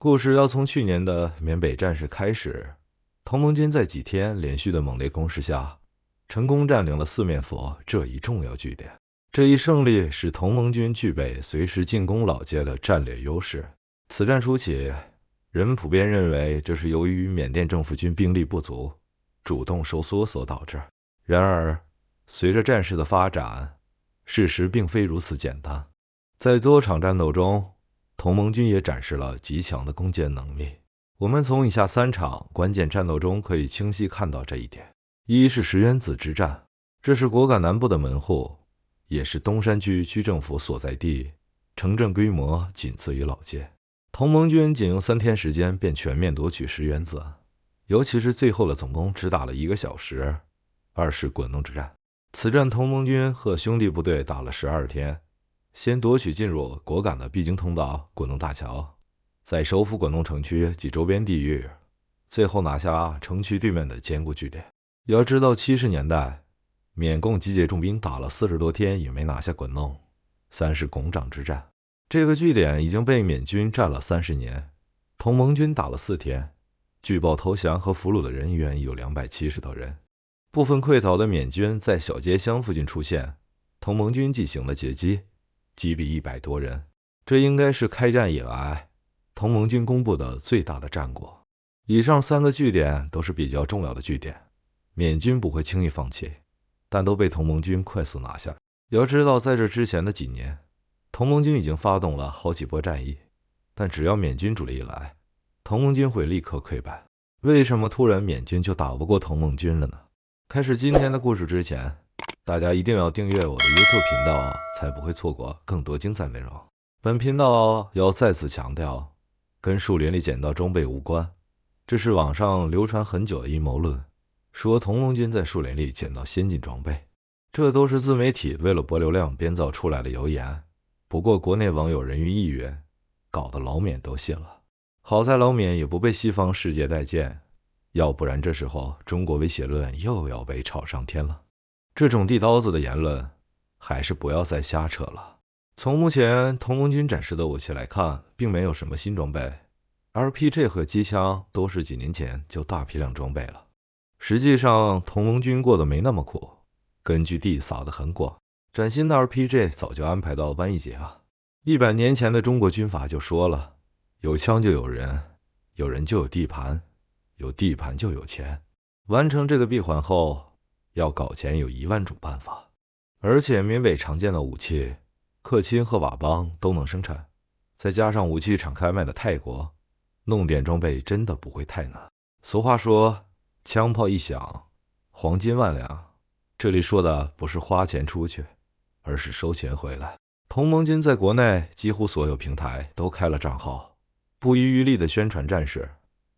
故事要从去年的缅北战事开始，同盟军在几天连续的猛烈攻势下，成功占领了四面佛这一重要据点。这一胜利使同盟军具备随时进攻老街的战略优势。此战初期，人们普遍认为这是由于缅甸政府军兵力不足，主动收缩所导致。然而，随着战事的发展，事实并非如此简单。在多场战斗中，同盟军也展示了极强的攻坚能力。我们从以下3场关键战斗中可以清晰看到这一点。一是石原子之战，这是果敢南部的门户，也是东山区区政府所在地，城镇规模仅次于老街。同盟军仅用3天时间便全面夺取石原子，尤其是最后的总攻只打了1个小时。二是滚弄之战，此战同盟军和兄弟部队打了12天，先夺取进入果敢的必经通道滚弄大桥，再收复滚弄城区及周边地域，最后拿下城区对面的坚固据点。要知道70年代，缅共集结重兵打了40多天也没拿下滚弄。三是拱掌之战，这个据点已经被缅军占了30年，同盟军打了4天，据报投降和俘虏的人员有270多人。部分溃逃的缅军在小街乡附近出现，同盟军进行了截击，击毙100多人。这应该是开战以来同盟军公布的最大的战果。以上3个据点都是比较重要的据点，缅军不会轻易放弃，但都被同盟军快速拿下。要知道，在这之前的几年，同盟军已经发动了好几波战役，但只要缅军主力一来，同盟军会立刻溃败。为什么突然缅军就打不过同盟军了呢？开始今天的故事之前，大家一定要订阅我的 YouTube 频道，才不会错过更多精彩内容。本频道要再次强调，跟树林里捡到装备无关，这是网上流传很久的阴谋论，说同盟军在树林里捡到先进装备，这都是自媒体为了博流量编造出来的谣言。不过国内网友人云亦云，搞得老缅都信了。好在老缅也不被西方世界待见，要不然这时候中国威胁论又要被炒上天了。这种地刀子的言论还是不要再瞎扯了。从目前同盟军展示的武器来看，并没有什么新装备， RPG 和机枪都是几年前就大批量装备了。实际上同盟军过得没那么苦，根据地撒得很广，崭新的 RPG 早就安排到湾一节了。100年前的中国军阀就说了，有枪就有人，有人就有地盘，有地盘就有钱。完成这个闭环后，要搞钱有1万种办法。而且缅北常见的武器，克钦和佤邦都能生产，再加上武器厂开卖的泰国，弄点装备真的不会太难。俗话说，枪炮一响，黄金万两。这里说的不是花钱出去，而是收钱回来。同盟军在国内几乎所有平台都开了账号，不遗余力的宣传战事，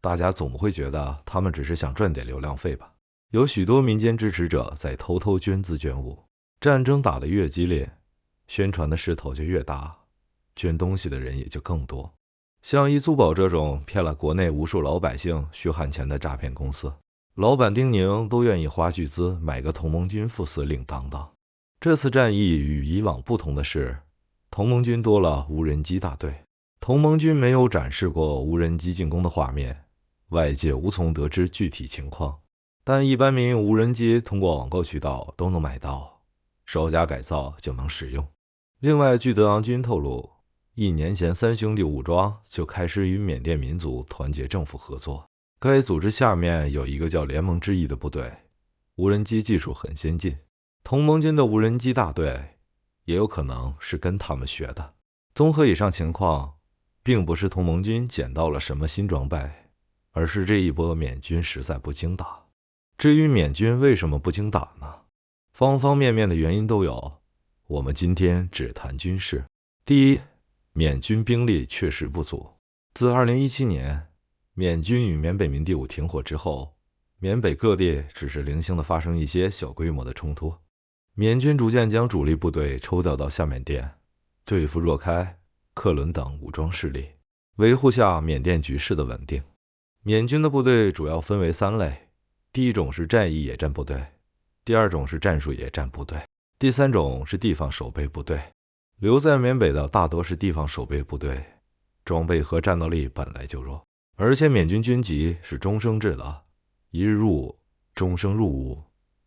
大家总不会觉得他们只是想赚点流量费吧？有许多民间支持者在偷偷捐资捐物，战争打得越激烈，宣传的势头就越大，捐东西的人也就更多。像易租宝这种骗了国内无数老百姓血汗钱的诈骗公司，老板丁宁都愿意花巨资买个同盟军副司令当当。这次战役与以往不同的是，同盟军多了无人机大队。同盟军没有展示过无人机进攻的画面，外界无从得知具体情况，但一般民用无人机通过网购渠道都能买到，稍加改造就能使用。另外，据德昂军透露，1年前3兄弟武装就开始与缅甸民族团结政府合作，该组织下面有一个叫联盟之翼的部队，无人机技术很先进，同盟军的无人机大队也有可能是跟他们学的。综合以上情况，并不是同盟军捡到了什么新装备，而是这一波缅军实在不经打。至于缅军为什么不经打呢？方方面面的原因都有，我们今天只谈军事。第一，缅军兵力确实不足。自2017年缅军与缅北民第5停火之后，缅北各地只是零星的发生一些小规模的冲突，缅军逐渐将主力部队抽调到下缅甸，对付若开、克伦等武装势力，维护下缅甸局势的稳定。缅军的部队主要分为3类，第一种是战役野战部队，第二种是战术野战部队，第三种是地方守备部队。留在缅北的大多是地方守备部队，装备和战斗力本来就弱，而且缅军军籍是终生制的，一日入伍，终生入伍，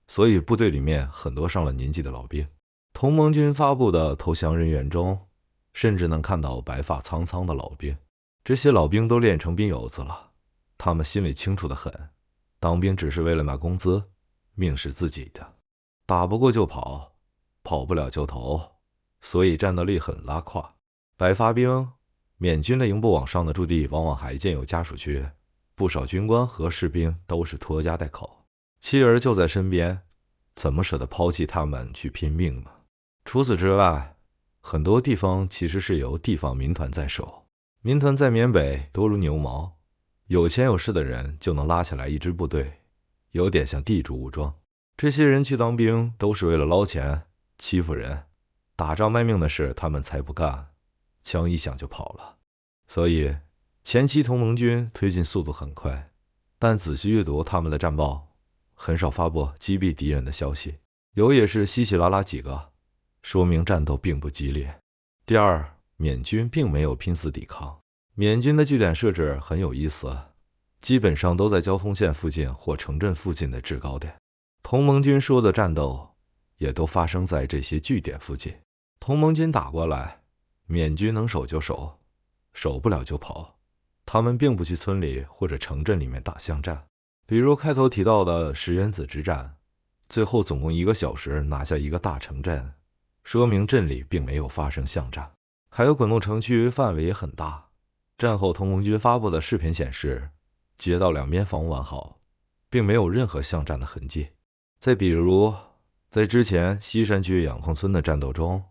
所以部队里面很多上了年纪的老兵。同盟军发布的投降人员中，甚至能看到白发苍苍的老兵，这些老兵都练成兵油子了，他们心里清楚得很，当兵只是为了拿工资，命是自己的，打不过就跑，跑不了就投，所以战斗力很拉胯。白发兵，缅军的营部往上的驻地往往还建有家属区，不少军官和士兵都是拖家带口，妻儿就在身边，怎么舍得抛弃他们去拼命呢？除此之外，很多地方其实是由地方民团在守，民团在缅北多如牛毛，有钱有势的人就能拉起来一支部队，有点像地主武装。这些人去当兵都是为了捞钱，欺负人，打仗卖命的事他们才不干，枪一响就跑了。所以前期同盟军推进速度很快，但仔细阅读他们的战报，很少发布击毙敌人的消息，有也是稀稀拉拉几个，说明战斗并不激烈。第二，缅军并没有拼死抵抗，缅军的据点设置很有意思，基本上都在交锋线附近或城镇附近的制高点。同盟军说的战斗也都发生在这些据点附近。同盟军打过来，缅军能守就守，守不了就跑。他们并不去村里或者城镇里面打巷战，比如开头提到的石原子之战，最后总共1个小时拿下一个大城镇，说明镇里并没有发生巷战。还有滚动城区范围也很大，战后同盟军发布的视频显示，街道两边防务完好，并没有任何巷战的痕迹。再比如，在之前西山区养矿村的战斗中，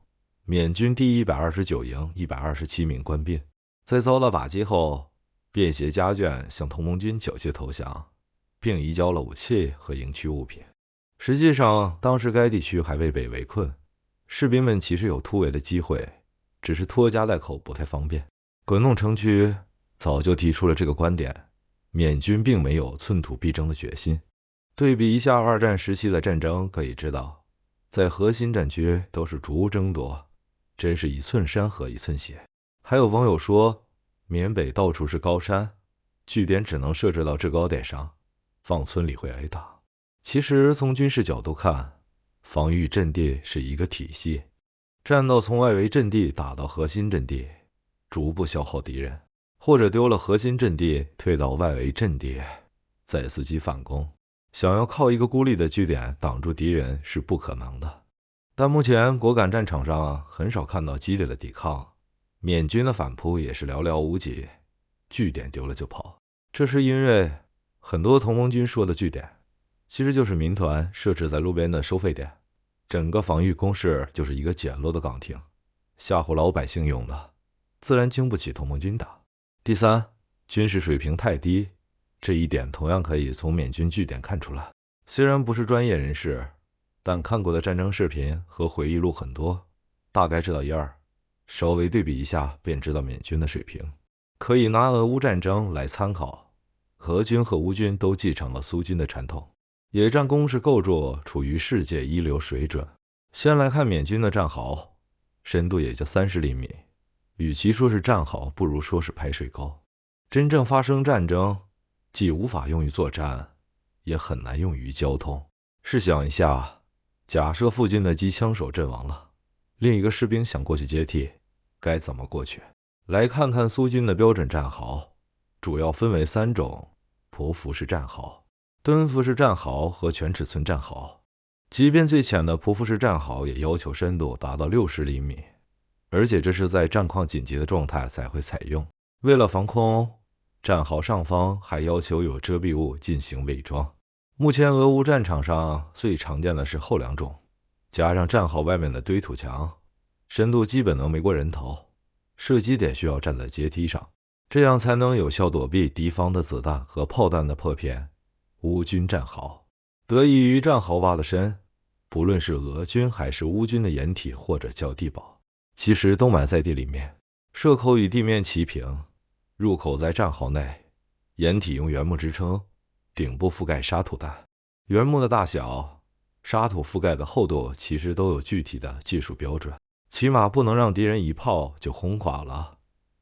缅军第129营127名官兵，在遭到打击后，便携家眷向同盟军缴械投降，并移交了武器和营区物品。实际上，当时该地区还未被围困，士兵们其实有突围的机会，只是拖家带口不太方便。滚动城区早就提出了这个观点，缅军并没有寸土必争的决心。对比一下二战时期的战争，可以知道，在核心战区都是逐屋争夺，真是一寸山河一寸血。还有网友说，缅北到处是高山，据点只能设置到制高点上，放村里会挨打。其实从军事角度看，防御阵地是一个体系，战斗从外围阵地打到核心阵地，逐步消耗敌人，或者丢了核心阵地退到外围阵地，再伺机反攻。想要靠一个孤立的据点挡住敌人是不可能的。但目前果敢战场上很少看到激烈的抵抗，缅军的反扑也是寥寥无几，据点丢了就跑。这是因为很多同盟军说的据点，其实就是民团设置在路边的收费点，整个防御工事就是一个简陋的岗亭，吓唬老百姓用的，自然经不起同盟军打。第三，军事水平太低，这一点同样可以从缅军据点看出来。虽然不是专业人士，但看过的战争视频和回忆录很多，大概知道一二，稍微对比一下便知道缅军的水平。可以拿俄乌战争来参考，俄军和乌军都继承了苏军的传统，野战工事构筑处于世界一流水准。先来看缅军的战壕，深度也就30厘米，与其说是战壕，不如说是排水沟。真正发生战争，既无法用于作战，也很难用于交通。试想一下，假设附近的机枪手阵亡了，另一个士兵想过去接替，该怎么过去？来看看苏军的标准战壕，主要分为3种：匍匐式战壕、蹲伏式战壕和全尺寸战壕。即便最浅的匍匐式战壕也要求深度达到60厘米，而且这是在战况紧急的状态才会采用。为了防空，战壕上方还要求有遮蔽物进行伪装。目前俄乌战场上最常见的是后2种，加上战壕外面的堆土墙，深度基本能没过人头，射击点需要站在阶梯上，这样才能有效躲避敌方的子弹和炮弹的破片。乌军战壕得益于战壕挖得深，不论是俄军还是乌军的掩体或者叫地堡，其实都埋在地里面，射口与地面齐平，入口在战壕内，掩体用原木支撑，顶部覆盖沙土弹。原木的大小、沙土覆盖的厚度其实都有具体的技术标准，起码不能让敌人一炮就轰垮了。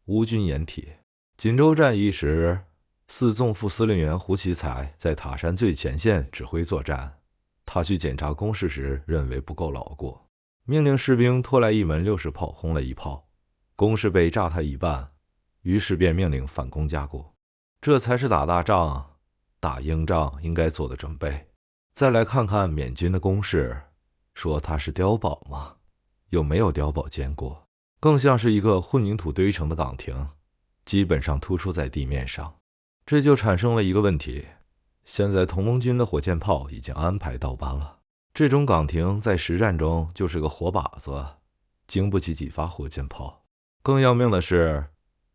乌军掩体。锦州战役时，四纵副司令员胡奇才在塔山最前线指挥作战。他去检查工事时，认为不够牢固，命令士兵拖来一门60炮轰了一炮，工事被炸塌一半，于是便命令反攻加固。这才是打大仗、打硬仗应该做的准备。再来看看缅军的攻势，说它是碉堡吗？又没有碉堡坚固，更像是一个混凝土堆成的岗亭，基本上突出在地面上。这就产生了一个问题，现在同盟军的火箭炮已经安排到班了，这种岗亭在实战中就是个活靶子，经不起几发火箭炮。更要命的是，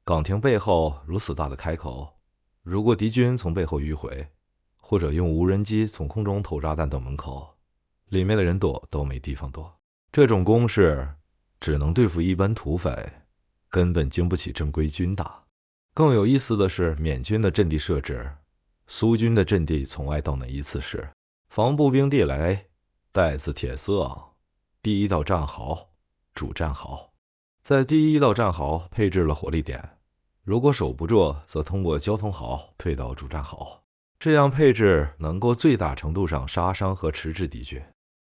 岗亭背后如此大的开口，如果敌军从背后迂回，或者用无人机从空中投炸弹到门口，里面的人躲都没地方躲。这种攻势只能对付一般土匪，根本经不起正规军打。更有意思的是，缅军的阵地设置，苏军的阵地从外到内依次是防步兵地雷、带刺铁丝、第一道战壕、主战壕。在第一道战壕配置了火力点，如果守不住，则通过交通壕退到主战壕。这样配置能够最大程度上杀伤和迟滞敌军。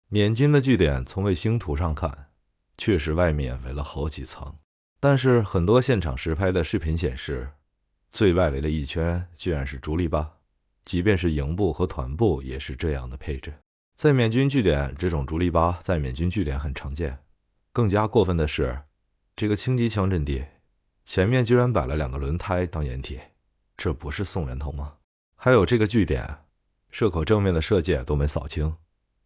缅军的据点从卫星图上看，确实外面围了好几层，但是很多现场实拍的视频显示，最外围的一圈居然是竹篱笆，即便是营部和团部也是这样的配置。在缅军据点，这种竹篱笆在缅军据点很常见。更加过分的是，这个轻机枪阵地前面居然摆了2个轮胎当掩体，这不是送人头吗？还有这个据点，射口正面的射界都没扫清，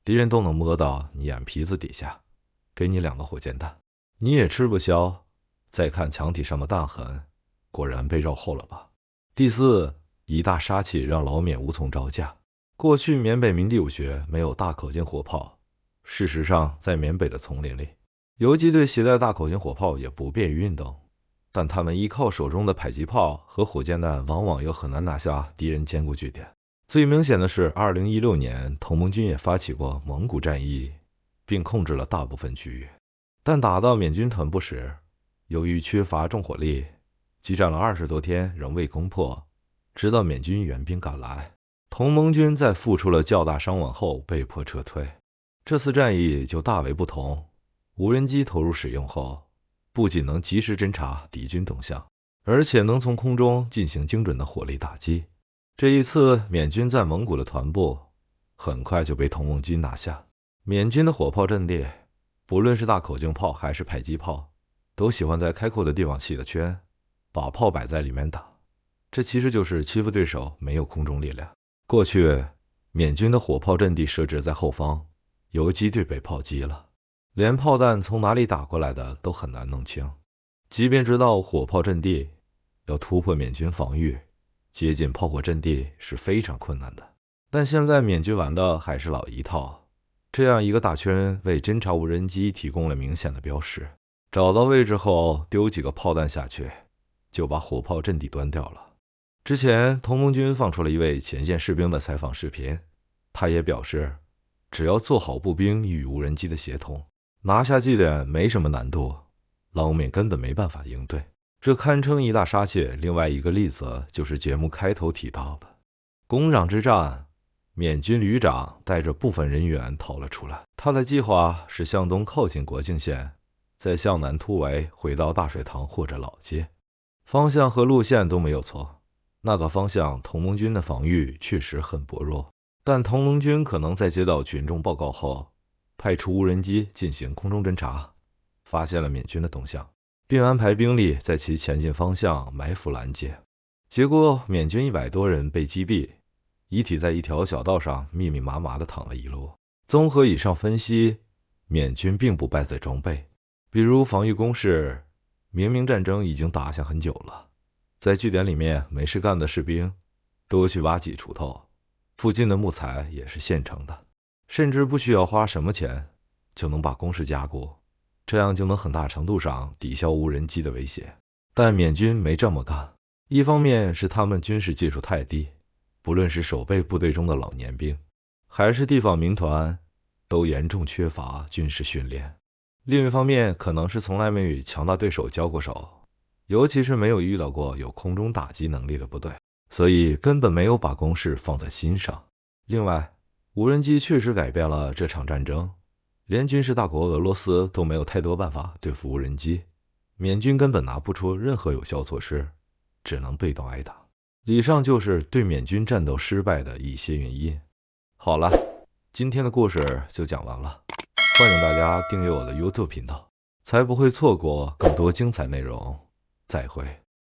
敌人都能摸到你眼皮子底下，给你2个火箭弹，你也吃不消。再看墙体上的弹痕，果然被绕后了吧。第四，一大杀器让老缅无从招架。过去缅北民地武学没有大口径火炮，事实上在缅北的丛林里，游击队携带大口径火炮也不便于运动，但他们依靠手中的迫击炮和火箭弹，往往又很难拿下敌人坚固据点。最明显的是2016年同盟军也发起过蒙古战役，并控制了大部分区域，但打到缅军团部时，由于缺乏重火力，激战了20多天仍未攻破，直到缅军援兵赶来，同盟军在付出了较大伤亡后被迫撤退。这次战役就大为不同，无人机投入使用后，不仅能及时侦察敌军动向，而且能从空中进行精准的火力打击。这一次缅军在蒙古的团部很快就被同盟军拿下。缅军的火炮阵地，不论是大口径炮还是迫击炮，都喜欢在开阔的地方起个圈，把炮摆在里面打，这其实就是欺负对手没有空中力量。过去缅军的火炮阵地设置在后方，游击队被炮击了，连炮弹从哪里打过来的都很难弄清。即便知道火炮阵地，要突破缅军防御，接近炮火阵地是非常困难的。但现在缅军玩的还是老一套，这样一个大圈为侦察无人机提供了明显的标识，找到位置后丢几个炮弹下去，就把火炮阵地端掉了。之前同盟军放出了一位前线士兵的采访视频，他也表示，只要做好步兵与无人机的协同，拿下据点没什么难度，老缅根本没办法应对，这堪称一大杀器。另外一个例子就是节目开头提到的工长之战，缅军旅长带着部分人员逃了出来，他的计划是向东靠近国境线，再向南突围回到大水塘或者老街，方向和路线都没有错。那个方向同盟军的防御确实很薄弱，但同盟军可能在接到群众报告后，派出无人机进行空中侦察，发现了缅军的动向，并安排兵力在其前进方向埋伏拦截。结果缅军100多人被击毙，遗体在一条小道上密密麻麻地躺了一路。综合以上分析，缅军并不败在装备，比如防御工事，明明战争已经打下很久了，在据点里面没事干的士兵多去挖几锄头，附近的木材也是现成的，甚至不需要花什么钱就能把工事加固，这样就能很大程度上抵消无人机的威胁。但缅军没这么干，一方面是他们军事技术太低，不论是守备部队中的老年兵，还是地方民团，都严重缺乏军事训练。另一方面，可能是从来没与强大对手交过手，尤其是没有遇到过有空中打击能力的部队，所以根本没有把攻势放在心上。另外，无人机确实改变了这场战争，连军事大国俄罗斯都没有太多办法对付无人机，缅军根本拿不出任何有效措施，只能被动挨打。以上就是对缅军战斗失败的一些原因。好了，今天的故事就讲完了，欢迎大家订阅我的 YouTube 频道，才不会错过更多精彩内容。再会。